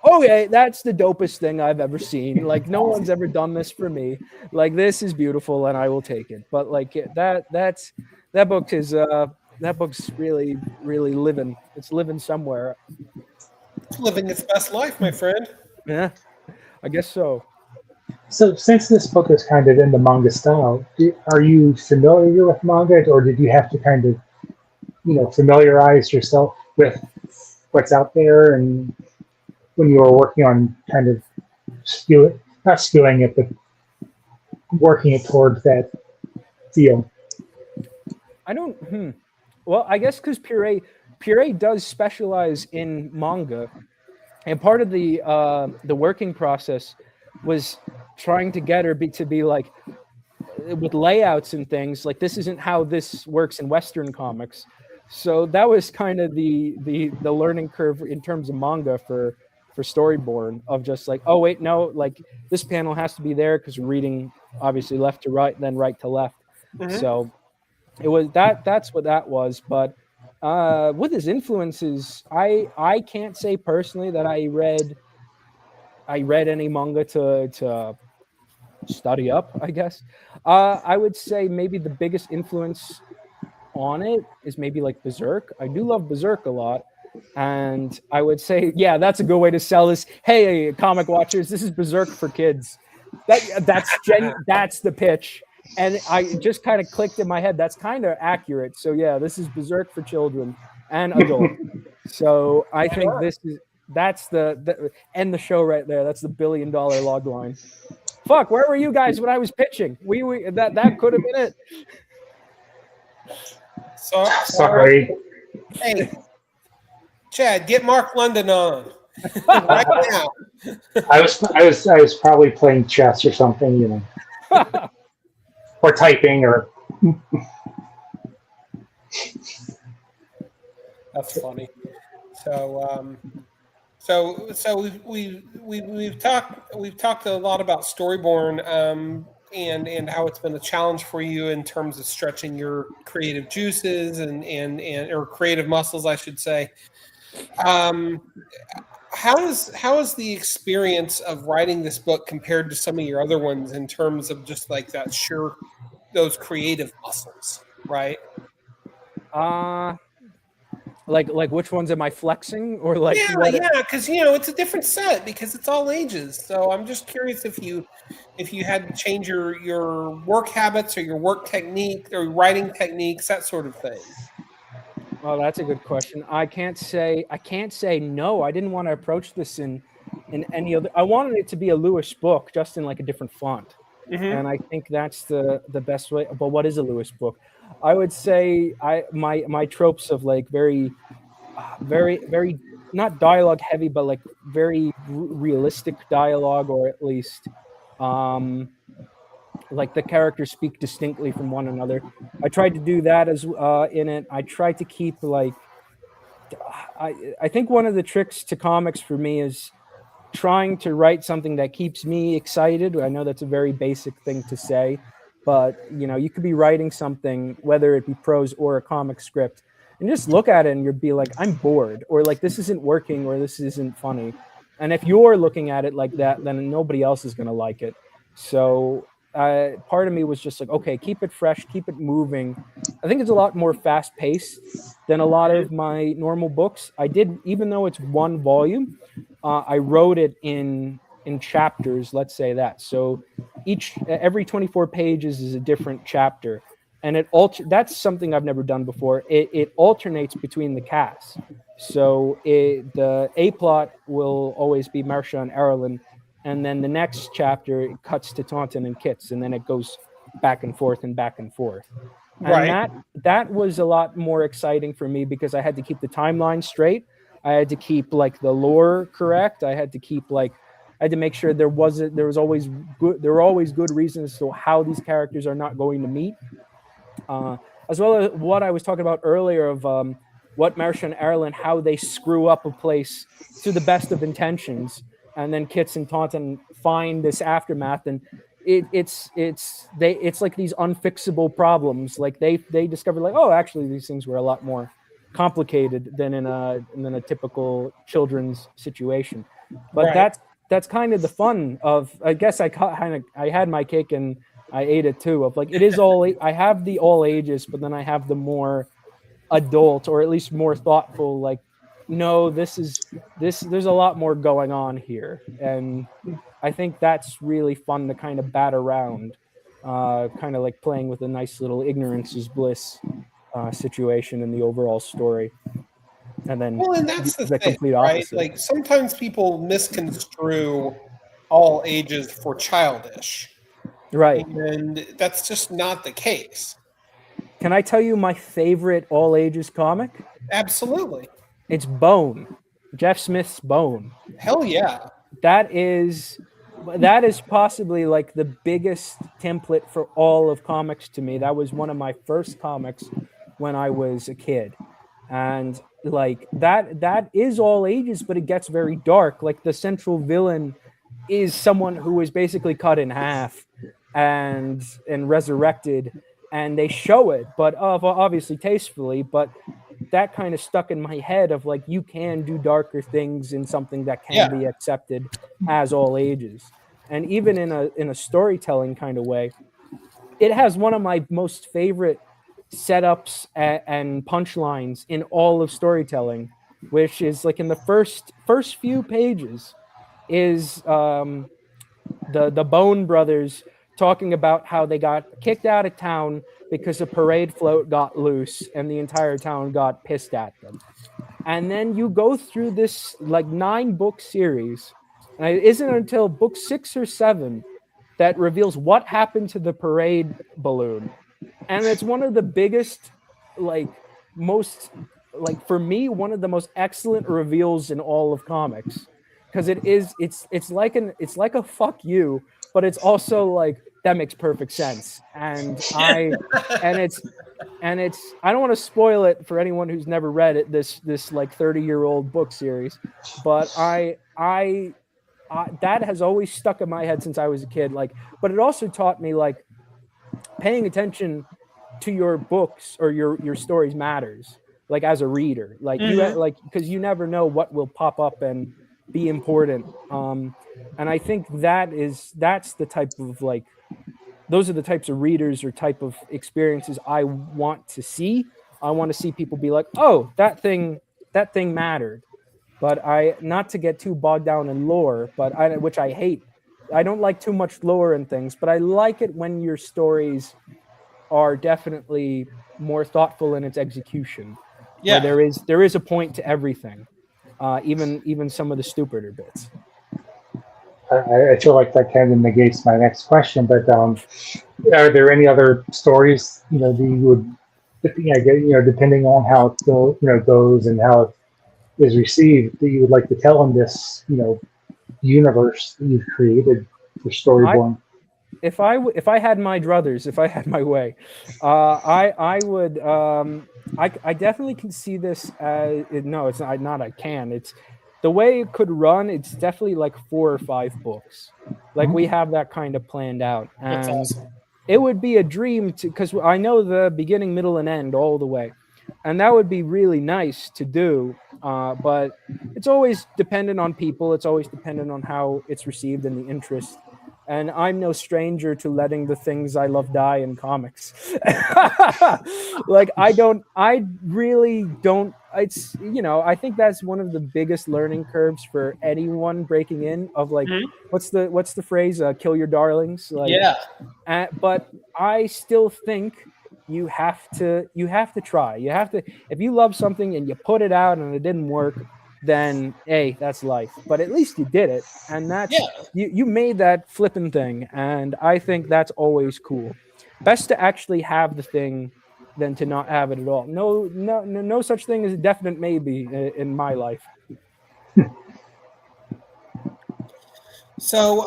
okay, that's the dopest thing I've ever seen. Like, no one's ever done this for me. Like, this is beautiful, and I will take it. But like that book is that book's really, really living. It's living somewhere. It's living its best life, my friend. Yeah, I guess so. So, since this book is kind of in the manga style, are you familiar with manga, or did you have to kind of, familiarize yourself with what's out there, and when you were working on kind of not skewing it, but working it towards that feel? I don't. Well, I guess because Puree does specialize in manga, and part of the working process was trying to get her to be like, with layouts and things like, this isn't how this works in Western comics. So that was kind of the learning curve in terms of manga for Storyborne, of just like, oh wait, no, like this panel has to be there because we're reading obviously left to right, then right to left. Mhm. So it was that's what that was. But with his influences, I can't say personally that I read any manga to study up, I guess. I would say maybe the biggest influence on it is maybe like Berserk. I do love Berserk a lot. And I would say, yeah, that's a good way to sell this. Hey, comic watchers, this is Berserk for kids. That's the pitch. And I just kind of clicked in my head. That's kind of accurate. So yeah, this is Berserk for children and adult. So I think that's the end the show right there. That's the $1 billion log line. Fuck, where were you guys when I was pitching? That could have been it. Sorry. Hey, Chad, get Mark London on right now. I was probably playing chess or something, or typing or. That's funny. So we've talked a lot about Storyborne, and how it's been a challenge for you in terms of stretching your creative juices and or creative muscles, I should say. How is the experience of writing this book compared to some of your other ones in terms of just like those creative muscles, right? Like which ones am I flexing, or like because it's a different set because it's all ages. So I'm just curious if you had to change your work habits or your work technique or writing techniques, that sort of thing. Oh, that's a good question. I can't say no. I didn't want to approach this in any other. I wanted it to be a Lewis book, just in like a different font, and I think that's the best way. But what is a Lewis book? I would say my tropes of like very not dialogue heavy, but like very realistic dialogue, or at least like the characters speak distinctly from one another. I tried to do that as in it. I tried to keep like I think one of the tricks to comics for me is trying to write something that keeps me excited. I know that's a very basic thing to say, but you could be writing something, whether it be prose or a comic script, and just look at it and you'd be like, I'm bored, or like this isn't working, or this isn't funny. And if you're looking at it like that, then nobody else is going to like it. So part of me was just like, okay, keep it fresh, keep it moving. I think it's a lot more fast paced than a lot of my normal books. I did, even though it's one volume, I wrote it in chapters, let's say that. So every 24 pages is a different chapter, and that's something I've never done before. It alternates between the casts. So the A plot will always be Marcia and Erlen, and then the next chapter it cuts to Taunton and Kits, and then it goes back and forth and back and forth. Right. And that was a lot more exciting for me because I had to keep the timeline straight. I had to keep like the lore correct. I had to make sure there were always good reasons to how these characters are not going to meet. As well as what I was talking about earlier of what Marcia and Erlen, how they screw up a place to the best of intentions, and then Kits and Taunton find this aftermath, and it's like these unfixable problems. Like they discover like, oh, actually these things were a lot more complicated than in a typical children's situation. But Right. that's kind of the fun of, I guess I had my cake and I ate it too, of like, it is all, I have the all ages, but then I have the more adult, or at least more thoughtful. Like, no, this. There's a lot more going on here, and I think that's really fun to kind of bat around, kind of like playing with a nice little ignorance is bliss situation in the overall story. And then Well, and that's the thing, complete right? opposite. Like sometimes people misconstrue all ages for childish, Right. and that's just not the case. Can I tell you my favorite all ages comic? Absolutely. It's Bone. Jeff Smith's Bone. Hell yeah. That is possibly like the biggest template for all of comics to me. That was one of my first comics when I was a kid. And like that is all ages, but it gets very dark. Like the central villain is someone who is basically cut in half and resurrected, and they show it, but obviously tastefully. But that kind of stuck in my head of like, you can do darker things in something that can be accepted as all ages. And even in a storytelling kind of way, it has one of my most favorite setups and punchlines in all of storytelling, which is like in the first few pages is the Bone brothers talking about how they got kicked out of town because a parade float got loose and the entire town got pissed at them. And then you go through this like 9-book series, and it isn't until book 6 or 7 that reveals what happened to the parade balloon. And it's one of the biggest, like most, like for me, one of the most excellent reveals in all of comics, because it's like a fuck you, but it's also like, that makes perfect sense. And I don't want to spoil it for anyone who's never read it, this like 30-year-old book series, but I that has always stuck in my head since I was a kid. Like, but it also taught me like paying attention to your books or your stories matters, like as a reader, like you like, because you never know what will pop up and be important. And I think that's the type of like, those are the types of readers or type of experiences I want to see. I want to see people be like, oh, that thing mattered. But not to get too bogged down in lore, but which I hate. I don't like too much lore and things, but I like it when your stories are definitely more thoughtful in its execution. Yeah. Where there is a point to everything, even some of the stupider bits. I feel like that kind of negates my next question, but are there any other stories, that you would, depending on how it goes and how it is received, that you would like to tell in this, universe that you've created for Storyborne? If I had my druthers, if I had my way, I would. I definitely can see this as no, it's not. I can. It's the way it could run. It's definitely like 4 or 5 books. Like we have that kind of planned out, and That's awesome. It would be a dream to, because I know the beginning, middle, and end all the way, and that would be really nice to do. But it's always dependent on people. It's always dependent on how it's received and the interest. And I'm no stranger to letting the things I love die in comics. Like I really don't. It's, I think that's one of the biggest learning curves for anyone breaking in. Of like, what's the phrase? Kill your darlings. Like, yeah. But I still think you have to try. You have to, if you love something and you put it out and it didn't work, then hey, that's life. But at least you did it, and that's you made that flipping thing, and I think that's always cool. Best to actually have the thing than to not have it at all. No such thing as a definite maybe in my life. So,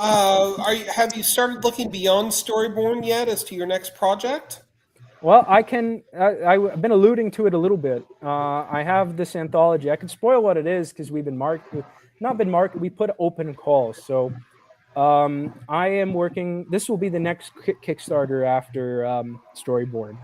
have you started looking beyond Storyborne yet as to your next project? Well, I've been alluding to it a little bit. I have this anthology. I can spoil what it is because we've been we put open calls. So I am working. This will be the next Kickstarter after Storyborne.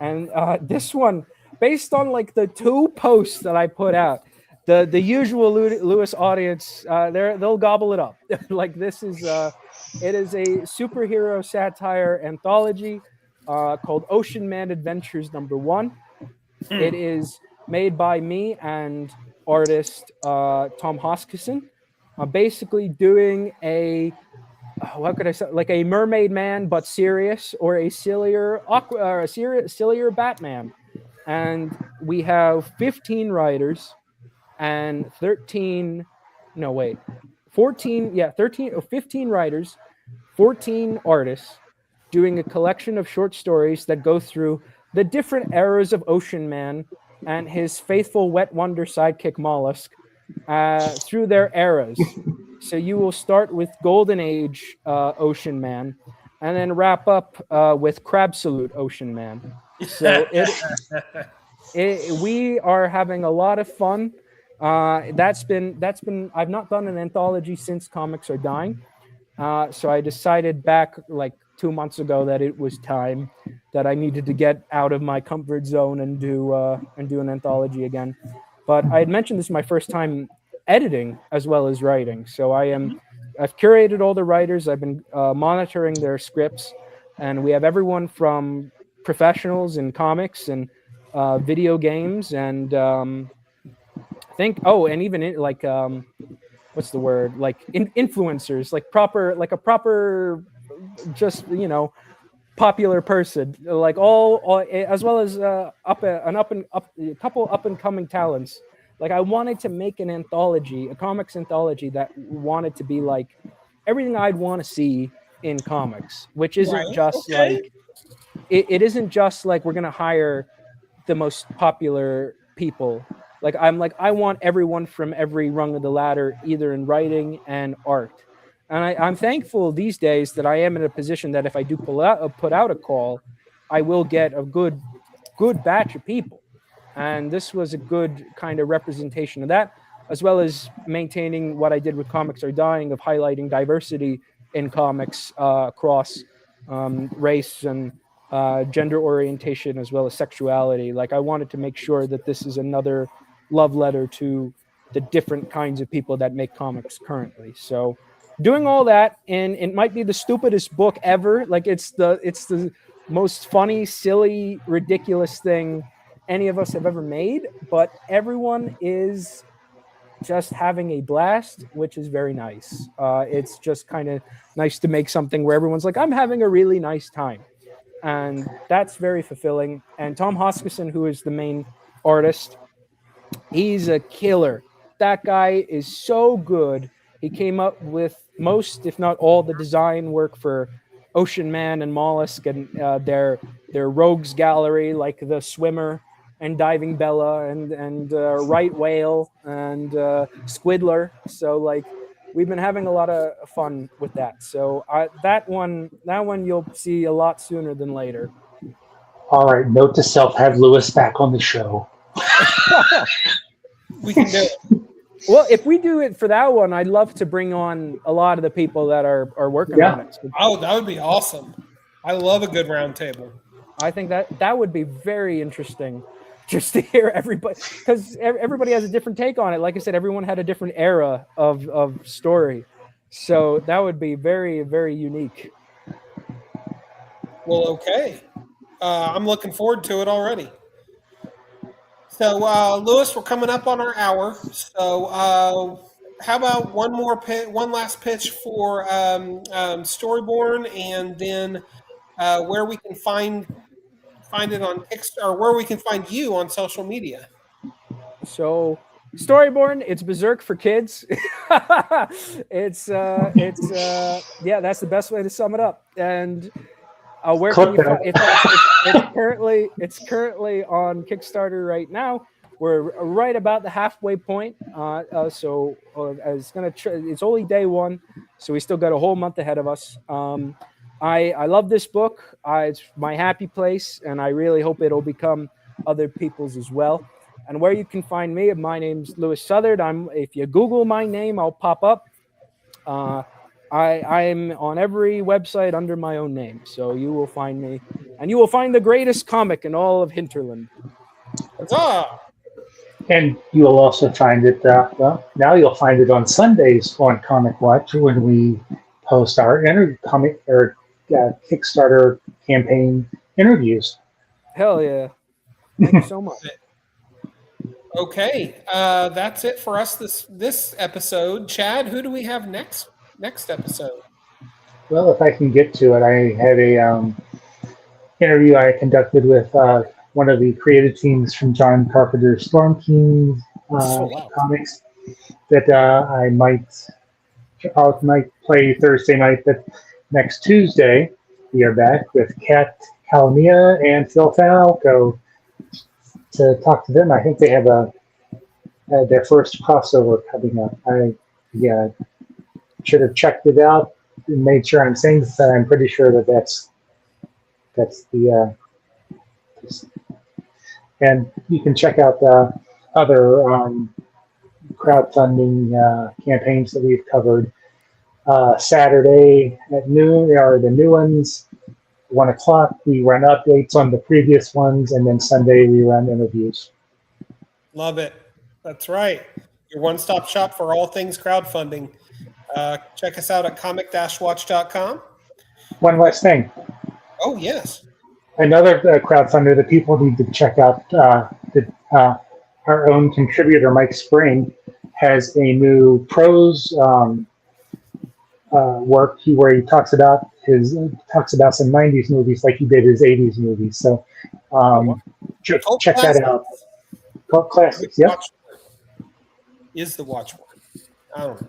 And this one, based on like the 2 posts that I put out, the usual Lewis audience, they'll gobble it up. Like this is, it is a superhero satire anthology. Called Ocean Man Adventures #1. It is made by me and artist Tom Hoskison. I'm basically doing a what could I say, like a mermaid man but serious, or a sillier sillier Batman. And we have 15 writers and 13 no wait 14 yeah 13 or 15 writers, 14 artists doing a collection of short stories that go through the different eras of Ocean Man and his faithful wet wonder sidekick Mollusk through their eras. So you will start with Golden Age Ocean Man, and then wrap up with Crab Salute Ocean Man. So we are having a lot of fun. That's been I've not done an anthology since Comics Are Dying. So I decided back like 2 months ago that it was time that I needed to get out of my comfort zone and do an anthology again. But I had mentioned this is my first time editing as well as writing. So I've curated all the writers. I've been monitoring their scripts, and we have everyone from professionals in comics and video games, and and even like what's the word, like influencers, like a proper just popular person, like all as well as a couple up and coming talents. Like I wanted to make an anthology, a comics anthology that wanted to be like everything I'd want to see in comics, which isn't just like it isn't just like we're gonna hire the most popular people. Like I want everyone from every rung of the ladder, either in writing and art. And I'm thankful these days that I am in a position that if I do put out a call, I will get a good batch of people. And this was a good kind of representation of that, as well as maintaining what I did with Comics Are Dying, of highlighting diversity in comics across race and gender orientation, as well as sexuality. Like I wanted to make sure that this is another love letter to the different kinds of people that make comics currently. So doing all that, and it might be the stupidest book ever. Like it's the most funny, silly, ridiculous thing any of us have ever made, but everyone is just having a blast, which is very nice. It's just kind of nice to make something where everyone's like, I'm having a really nice time. And that's very fulfilling. And Tom Hoskison, who is the main artist, he's a killer. That guy is so good. He came up with most, if not all, the design work for Ocean Man and Mollusk and their rogues gallery, like the Swimmer and Diving Bella and Right Whale and Squidler. So like we've been having a lot of fun with that. So that one you'll see a lot sooner than later. All right, note to self: have Lewis back on the show. We can do it. Well, if we do it for that one, I'd love to bring on a lot of the people that are working on it. Oh, that would be awesome. I love a good round table. I think that would be very interesting, just to hear everybody, because everybody has a different take on it. Like I said, everyone had a different era of story. So that would be very, very unique. Well, okay. I'm looking forward to it already. So, Lewis, we're coming up on our hour. So, how about one last pitch for Storyborne, and then where we can find it on Kickstarter, or where we can find you on social media. So, Storyborne, it's Berserk for kids. It's that's the best way to sum it up. And where can you find it's currently on Kickstarter right now. We're right about the halfway point. It's only day one, so we still got a whole month ahead of us. I love this book. It's my happy place, and I really hope it'll become other people's as well. And where you can find me, my name's Lewis Southard. If you Google my name, I'll pop up. I'm on every website under my own name, so you will find me, and you will find the greatest comic in all of Hinterland. Huzzah! And you'll also find it, now you'll find it on Sundays on Comic Watch when we post our Kickstarter campaign interviews. Hell yeah. Thank you so much. Okay, that's it for us this episode. Chad, who do we have next episode? Well, if I can get to it, I had a interview I conducted with one of the creative teams from John Carpenter's Storm King comics that I might play Thursday night, but next Tuesday we are back with Kat Calamia and Phil Falco to talk to them. I think they have their first crossover coming up. I should have checked it out and made sure I'm saying this, and I'm pretty sure that's the and you can check out the other crowdfunding campaigns that we've covered. Saturday at noon are the new ones. 1 o'clock, we run updates on the previous ones, and then Sunday we run interviews. Love it. That's right. Your one-stop shop for all things crowdfunding. Check us out at comic-watch.com. One last thing. Oh, yes. Another crowdfunder that people need to check out, our own contributor, Mike Spring, has a new prose work where he talks about some 90s movies like he did his 80s movies. So check that out. Cult Classics, yep. Is the watchword. I don't know.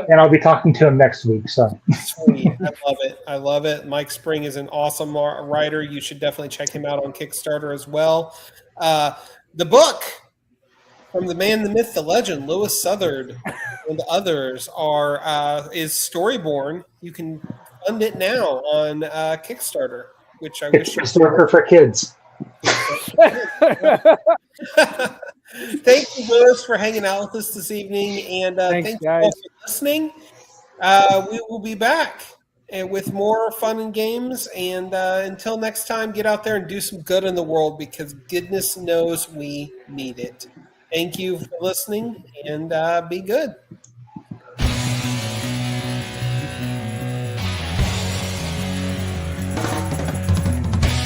And I'll be talking to him next week. So sweet. I love it. Mike Spring is an awesome writer. You should definitely check him out on Kickstarter as well. The book from the man, the myth, the legend, Lewis Southard, and others is Storyborne. You can fund it now on Kickstarter, which I wish Kickstarter for kids. Thank you, Lewis, for hanging out with us this evening, and thank you all for listening. We will be back with more fun and games, and until next time, get out there and do some good in the world, because goodness knows we need it. Thank you for listening, and be good.